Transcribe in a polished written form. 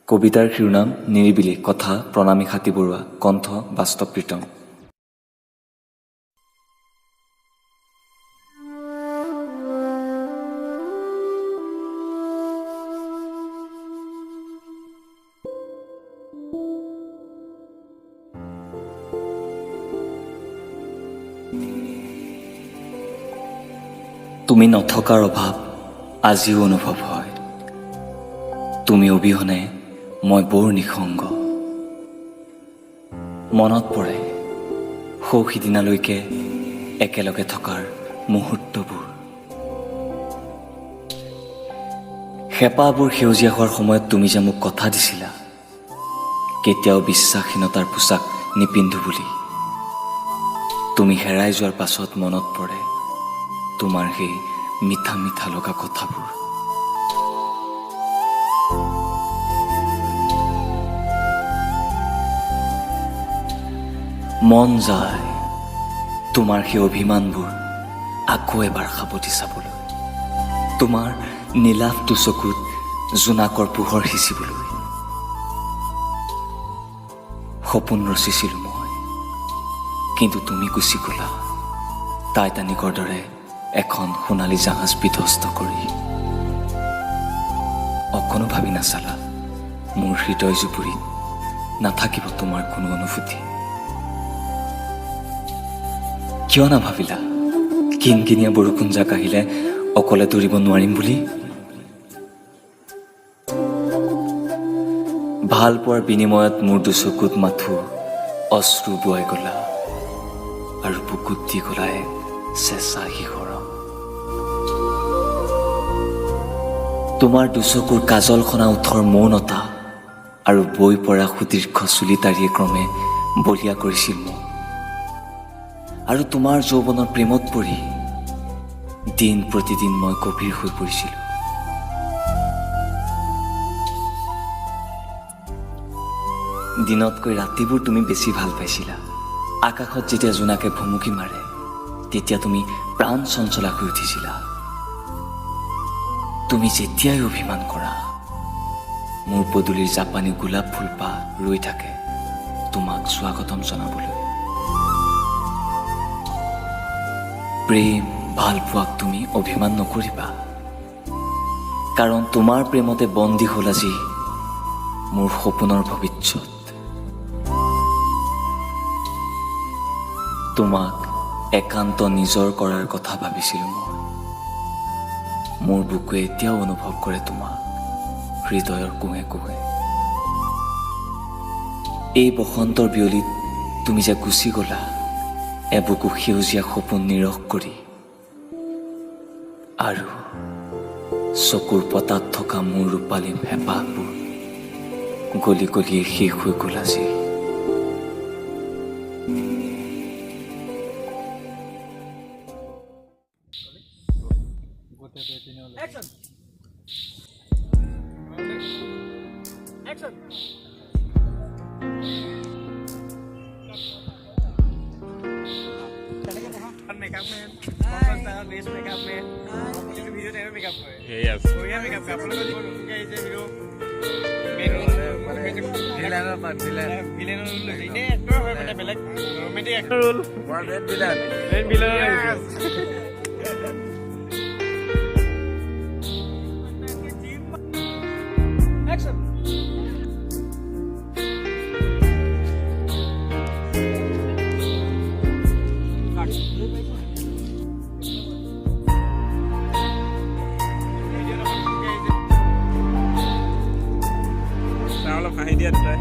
কবিতাৰ শিৰোনাম নিৰিবিলি, কথা প্ৰণামী খাতি বৰুৱা, কণ্ঠ বাস্তৱ প্ৰীতম। তুমি নথকাৰ অভাৱ আজিও অনুভৱ হয়। তুমি অবিহনে মই বৰ নিঃসংগ। মনত পৰে সৌ সিদিনালৈকে একেলগে থকাৰ মুহূৰ্তবোৰ। হেঁপাহবোৰ সেউজীয়া হোৱাৰ সময়ত তুমি যে মোক কথা দিছিলা, কেতিয়াও বিশ্বাসহীনতাৰ পোচাক নিপিন্ধো বুলি। তুমি হেৰাই যোৱাৰ পাছত মনত পৰে তোমাৰ সেই মিঠা মিঠা লগা কথাবোৰ। মন যায় তোমাৰ সেই অভিমানবোৰ আকৌ এবাৰ সাৱটি চাবলৈ, তোমাৰ নীলাভ দুচকুত জোনাকৰ পোহৰ সিঁচিবলৈ। সপোন ৰচিছিলো মই, কিন্তু তুমি গুচি গলা টাইটানিকৰ দৰে এখন সোণালী জাহাজ বিধ্বস্ত কৰি। অকণো ভাবি নাচালা মোৰ হৃদয় জুপুৰিত নাথাকিব তোমাৰ কোনো অনুভূতি। কিয় নাভাবিলা কিনকিনীয়া বৰষুণ জাক আহিলে অকলে দৌৰিব নোৱাৰিম বুলি? ভাল পোৱাৰ বিনিময়ত মোৰ দুচকুত মাথো অশ্ৰু বোৱাই গলা, আৰু বুকুত দি গলা এক চেঁচা শিহৰণ। তোমাৰ দুচকুৰ কাজল খনা ওঠৰ মৌনতা আৰু বৈ পৰা সুদীৰ্ঘ চুলিতাৰিয়ে ক্ৰমে বলিয়া কৰিছিল মোক। আৰু তোমাৰ যৌৱনৰ প্ৰেমত পৰি দিন প্ৰতিদিন মই গভীৰ হৈ পৰিছিলোঁ। দিনতকৈ ৰাতিবোৰ তুমি বেছি ভাল পাইছিলা। আকাশত যেতিয়া জোনাকে ভুমুকি মাৰে তেতিয়া তুমি প্ৰাণ চঞ্চলা হৈ উঠিছিলা। তুমি যেতিয়াই অভিমান কৰা মোৰ পদূলিৰ জাপানী গোলাপ ফুলপাহ ৰৈ থাকে তোমাক স্বাগতম জনাবলৈ। প্ৰেম ভাল পোৱাক তুমি অভিমান নকৰিবা, কাৰণ তোমাৰ প্ৰেমতে বন্দী হ'ল আজি মোৰ সপোনৰ ভৱিষ্যত। তোমাক একান্ত নিজৰ কৰাৰ কথা ভাবিছিলোঁ মই। মোৰ বুকুৱে এতিয়াও অনুভৱ কৰে তোমাক হৃদয়ৰ কোণে কোণে। এই বসন্তৰ বিয়লিত তুমি যে গুচি গলা এবুকু সেউজীয়া সপোন নিৰখ কৰি, আৰু চকুৰ পতাত থকা মোৰ ৰূপালী হেঁপাহবোৰ গলি গলিয়ে শেষ হৈ গল আজি। Makeup man, best makeup man. Video time makeup kore. Yes. Korea makeup ka. Apne ko kya ise video. Villain role ase. Ine actor hoy mane belag romantic actor role. One red villain. Main villain ase. Action. অলপ হাঁহি দিয়া দুটাই।